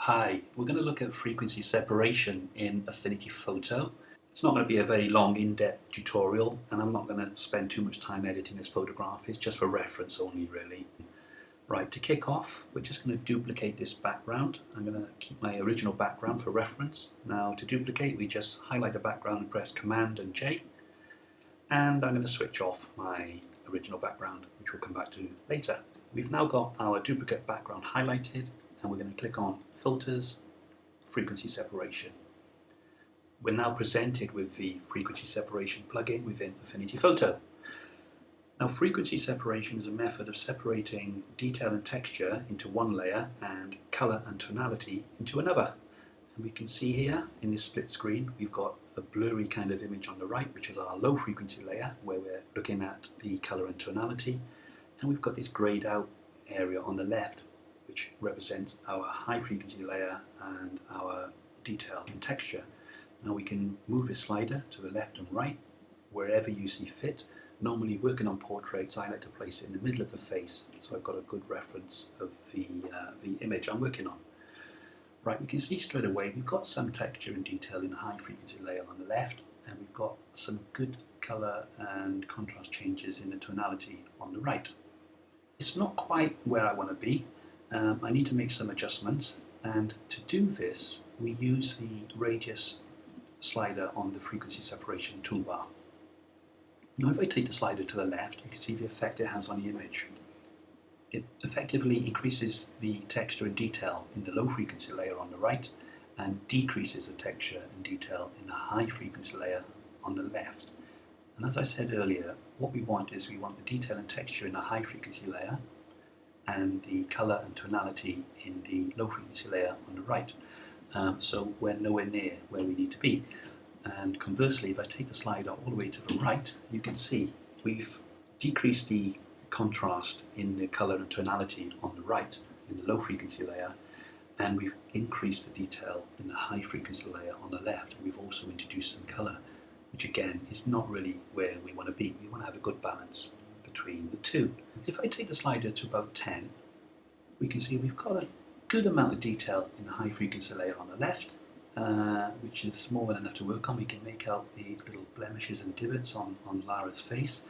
Hi, we're going to look at frequency separation in Affinity Photo. It's not going to be a very long, in-depth tutorial, and I'm not going to spend too much time editing this photograph. It's just for reference only, really. Right, to kick off, we're just going to duplicate this background. I'm going to keep my original background for reference. Now, to duplicate, we just highlight the background and press Command and J. And I'm going to switch off my original background, which we'll come back to later. We've now got our duplicate background highlighted, and we're going to click on Filters, Frequency Separation. We're now presented with the frequency separation plugin within Affinity Photo. Now, frequency separation is a method of separating detail and texture into one layer and color and tonality into another. And we can see here in this split screen, we've got a blurry kind of image on the right, which is our low frequency layer, where we're looking at the color and tonality. And we've got this grayed out area on the left, which represents our high frequency layer and our detail and texture. Now we can move this slider to the left and right, wherever you see fit. Normally working on portraits, I like to place it in the middle of the face, so I've got a good reference of the image I'm working on. Right, we can see straight away we've got some texture and detail in the high frequency layer on the left, and we've got some good colour and contrast changes in the tonality on the right. It's not quite where I want to be. I need to make some adjustments, and to do this we use the radius slider on the frequency separation toolbar. Now if I take the slider to the left, you can see the effect it has on the image. It effectively increases the texture and detail in the low frequency layer on the right and decreases the texture and detail in the high frequency layer on the left. And as I said earlier, what we want is we want the detail and texture in the high frequency layer and the colour and tonality in the low frequency layer on the right. So we're nowhere near where we need to be. And conversely, if I take the slider all the way to the right, you can see we've decreased the contrast in the colour and tonality on the right in the low frequency layer, and we've increased the detail in the high frequency layer on the left, and we've also introduced some colour, which again is not really where we want to be. We want to have a good balance between the two. If I take the slider to about 10, we can see we've got a good amount of detail in the high frequency layer on the left, which is more than enough to work on. We can make out the little blemishes and divots on Lara's face,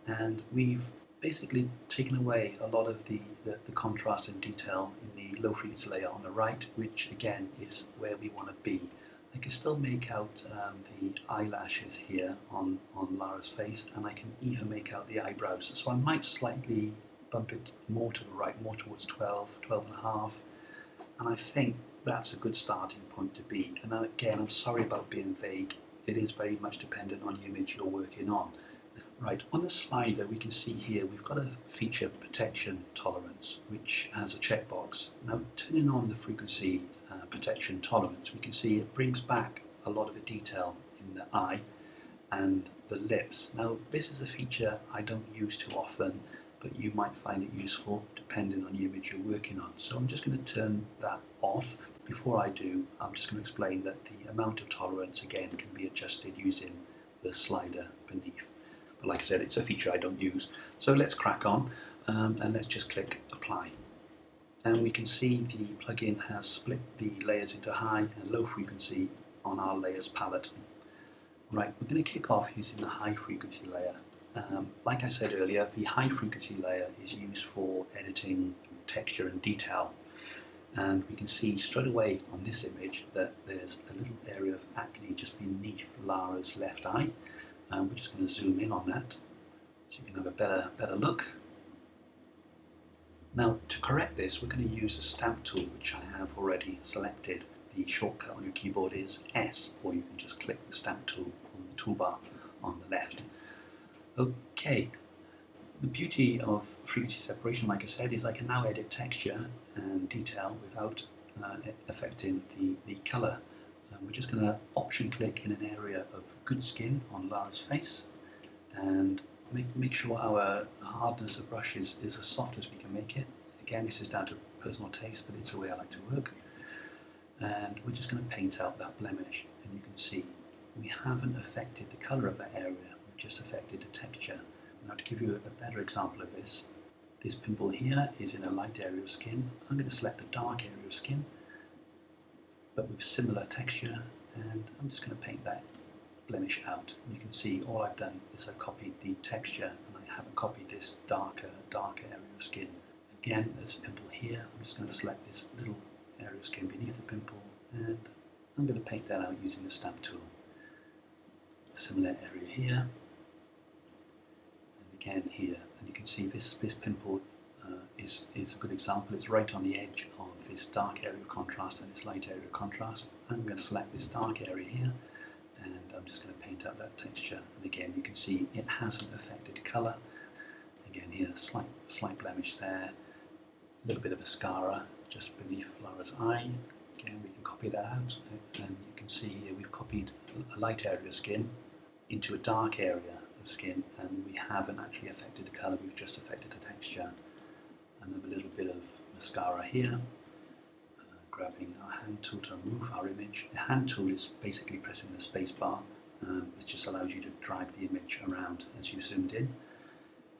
and we've basically taken away a lot of the contrast and detail in the low frequency layer on the right, which again is where we want to be. I can still make out the eyelashes here on Lara's face, and I can even make out the eyebrows. So I might slightly bump it more to the right, more towards 12, 12 and a half, and I think that's a good starting point to be. And then again, I'm sorry about being vague. It is very much dependent on the image you're working on. Right, on the slider we can see here we've got a feature protection tolerance, which has a checkbox. Now turning on the frequency protection tolerance, we can see it brings back a lot of the detail in the eye and the lips. Now this is a feature I don't use too often, but you might find it useful depending on the image you're working on. So I'm just going to turn that off. Before I do, I'm just going to explain that the amount of tolerance again can be adjusted using the slider beneath. But like I said, it's a feature I don't use. So let's crack on and let's just click Apply. And we can see the plugin has split the layers into high and low frequency on our layers palette. Right, we're going to kick off using the high frequency layer. Like I said earlier, the high frequency layer is used for editing texture and detail. And we can see straight away on this image that there's a little area of acne just beneath Lara's left eye. We're just going to zoom in on that so you can have a better look. Now to correct this, we're going to use the stamp tool, which I have already selected. The shortcut on your keyboard is S, or you can just click the stamp tool on the toolbar on the left. Okay, the beauty of frequency separation, like I said, is I can now edit texture and detail without affecting the colour. We're just going to option click in an area of good skin on Lara's face and make sure our hardness of brush is as soft as we can make it. Again, this is down to personal taste, but it's the way I like to work. And we're just going to paint out that blemish, and you can see we haven't affected the colour of that area, we've just affected the texture. Now to give you a better example of this pimple here is in a light area of skin. I'm going to select a dark area of skin but with similar texture, and I'm just going to paint that blemish out. You can see all I've done is I've copied the texture and I haven't copied this darker area of skin. Again, there's a pimple here. I'm just going to select this little area of skin beneath the pimple and I'm going to paint that out using the stamp tool. A similar area here and again here, and you can see this pimple is a good example. It's right on the edge of this dark area of contrast and this light area of contrast. I'm going to select this dark area here and I'm just going to paint out that texture, and again you can see it hasn't affected colour. Again here, slight blemish there, a little bit of mascara just beneath Laura's eye. Again we can copy that out, and you can see here we've copied a light area of skin into a dark area of skin, and we haven't actually affected the colour, we've just affected the texture. Another little bit of mascara here. Grabbing our hand tool to remove our image. The hand tool is basically pressing the space bar. It just allows you to drag the image around as you zoomed in.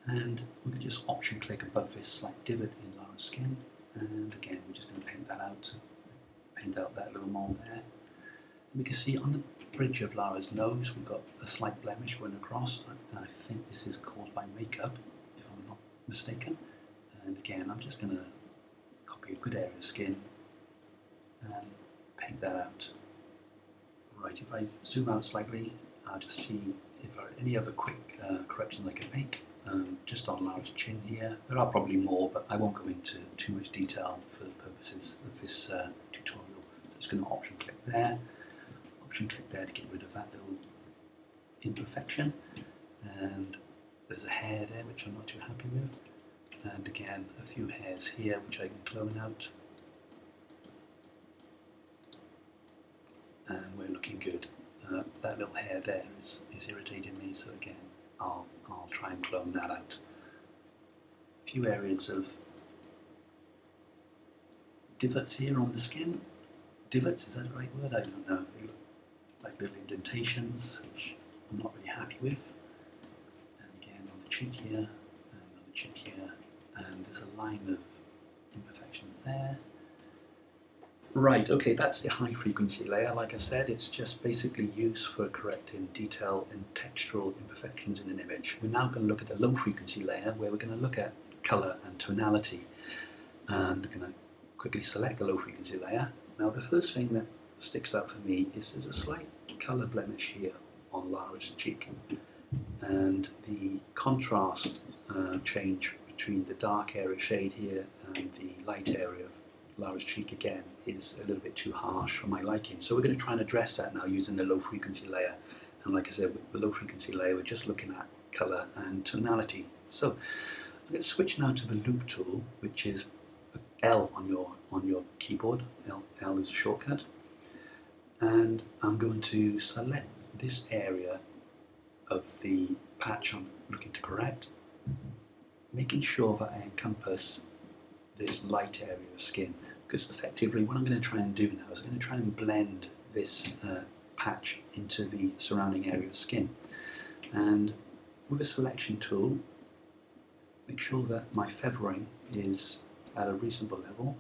And we can just option click above this slight divot in Laura's skin. And again, we're just going to paint that out. Paint out that little mole there. And we can see on the bridge of Laura's nose, we've got a slight blemish going across. And I think this is caused by makeup, if I'm not mistaken. And again, I'm just going to copy a good area of skin and paint that out. Right, if I zoom out slightly, I'll just see if there are any other quick corrections I can make. Just on Laura's chin here. There are probably more, but I won't go into too much detail for the purposes of this tutorial. Just going to option click there to get rid of that little imperfection. And there's a hair there which I'm not too happy with. And again, a few hairs here which I can clone out. And we're looking good. That little hair there is irritating me, so again, I'll try and clone that out. A few areas of divots here on the skin. Divots, is that the right word? I don't know. They look like little indentations, which I'm not really happy with. And again, on the cheek here, and on the cheek here. And there's a line of imperfections there. Right, okay, that's the high frequency layer. Like I said, it's just basically used for correcting detail and textural imperfections in an image. We're now going to look at the low frequency layer where we're going to look at colour and tonality. And I'm going to quickly select the low frequency layer. Now the first thing that sticks out for me is there's a slight colour blemish here on Laura's cheek. And the contrast change between the dark area shade here and the light area of Laura's cheek again is a little bit too harsh for my liking. So we're going to try and address that now using the low frequency layer. And like I said, with the low frequency layer, we're just looking at colour and tonality. So I'm going to switch now to the loop tool, which is L on your keyboard. L is a shortcut. And I'm going to select this area of the patch I'm looking to correct, making sure that I encompass this light area of skin, because effectively what I'm going to try and do now is I'm going to try and blend this patch into the surrounding area of skin. And with a selection tool, make sure that my feathering is at a reasonable level,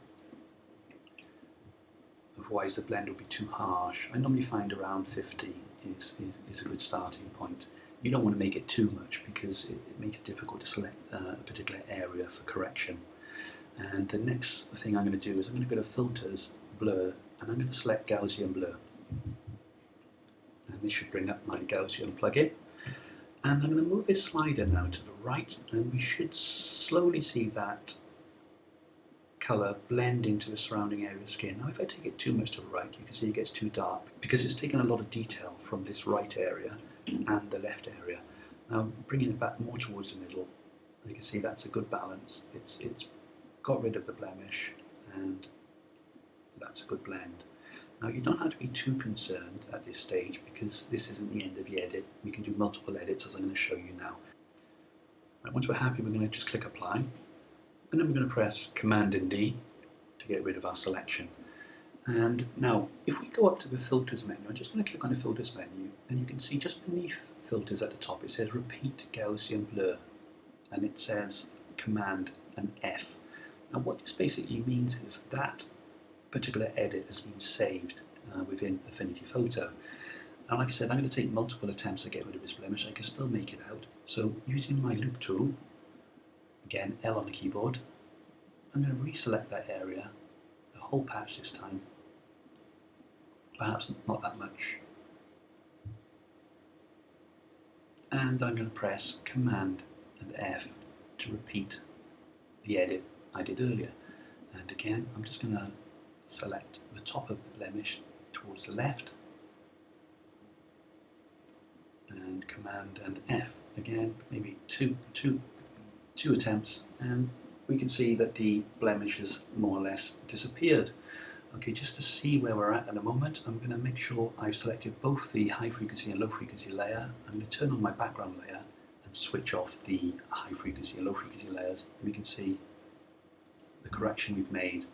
otherwise the blend will be too harsh. I normally find around 50 is a good starting point. You don't want to make it too much because it makes it difficult to select a particular area for correction. And the next thing I'm going to do is I'm going to go to Filters, Blur, and I'm going to select Gaussian Blur. And this should bring up my Gaussian plugin. And I'm going to move this slider now to the right, and we should slowly see that colour blend into the surrounding area of skin. Now if I take it too much to the right, you can see it gets too dark because it's taken a lot of detail from this right area and the left area. Now bringing it back more towards the middle, you can see that's a good balance. It's got rid of the blemish, and that's a good blend. Now you don't have to be too concerned at this stage because this isn't the end of the edit. We can do multiple edits as I'm going to show you now. Right, once we're happy, we're going to just click Apply, and then we're going to press Command and D to get rid of our selection. And now if we go up to the Filters menu, I'm just going to click on the Filters menu, and you can see just beneath Filters at the top it says Repeat Gaussian Blur, and it says Command and F. And what this basically means is that particular edit has been saved within Affinity Photo. And like I said, I'm going to take multiple attempts to get rid of this blemish. I can still make it out. So using my loop tool, again L on the keyboard, I'm going to reselect that area, the whole patch this time, perhaps not that much. And I'm going to press Command and F to repeat the edit I did earlier. And again, I'm just going to select the top of the blemish towards the left, and Command and F again, maybe two attempts, and we can see that the blemish has more or less disappeared. Okay, just to see where we're at the moment, I'm going to make sure I've selected both the high frequency and low frequency layer. I'm going to turn on my background layer and switch off the high frequency and low frequency layers, and we can see the correction we've made,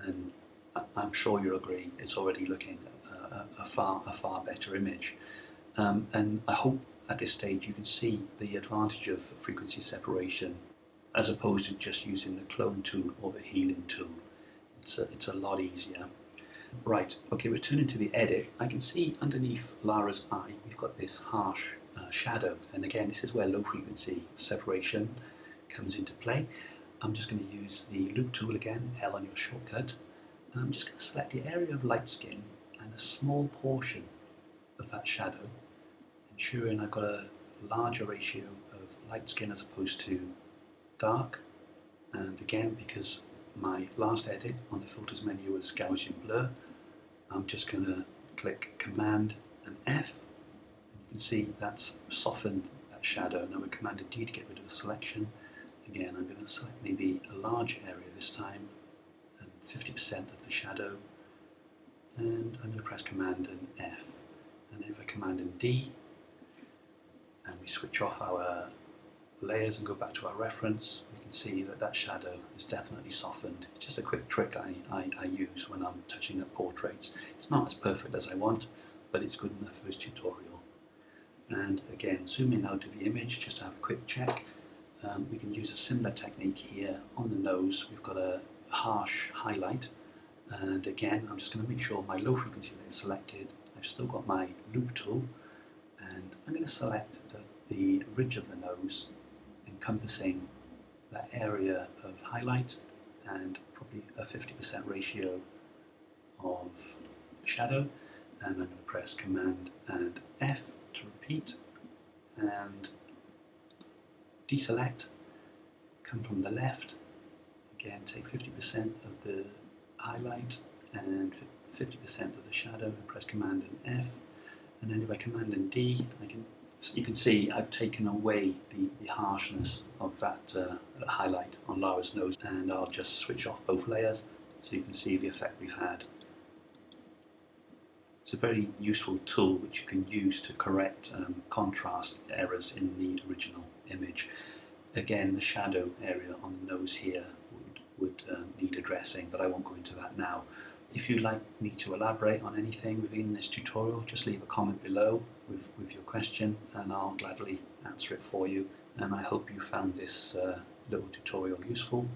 and I'm sure you'll agree it's already looking a far better image. And I hope at this stage you can see the advantage of frequency separation as opposed to just using the clone tool or the healing tool. It's a lot easier. Right, okay, returning to the edit, I can see underneath Lara's eye we've got this harsh shadow, and again this is where low frequency separation comes into play. I'm just going to use the loop tool again, L on your shortcut, and I'm just going to select the area of light skin and a small portion of that shadow, ensuring I've got a larger ratio of light skin as opposed to dark. And again, because my last edit on the filters menu was Gaussian blur, I'm just going to click Command and F, and you can see that's softened that shadow. Now with Command and D to get rid of the selection. Again, I'm going to select maybe a large area this time, and 50% of the shadow, and I'm going to press Command and F, and if I Command and D, and we switch off our layers and go back to our reference, we can see that that shadow is definitely softened. It's just a quick trick I use when I'm touching up portraits. It's not as perfect as I want, but it's good enough for this tutorial. And again, zooming out of the image just to have a quick check. We can use a similar technique here. On the nose we've got a harsh highlight, and again I'm just going to make sure my low frequency layer is selected. I've still got my loop tool, and I'm going to select the ridge of the nose encompassing that area of highlight and probably a 50% ratio of shadow, and I'm going to press Command and F to repeat and deselect, come from the left, again take 50% of the highlight and 50% of the shadow, and press Command and F, and then if I Command and D, you can see I've taken away the harshness of that highlight on Lara's nose, and I'll just switch off both layers so you can see the effect we've had. It's a very useful tool which you can use to correct contrast errors in the original image. Again, the shadow area on the nose here would need addressing, but I won't go into that now. If you'd like me to elaborate on anything within this tutorial, just leave a comment below with your question and I'll gladly answer it for you. And I hope you found this little tutorial useful.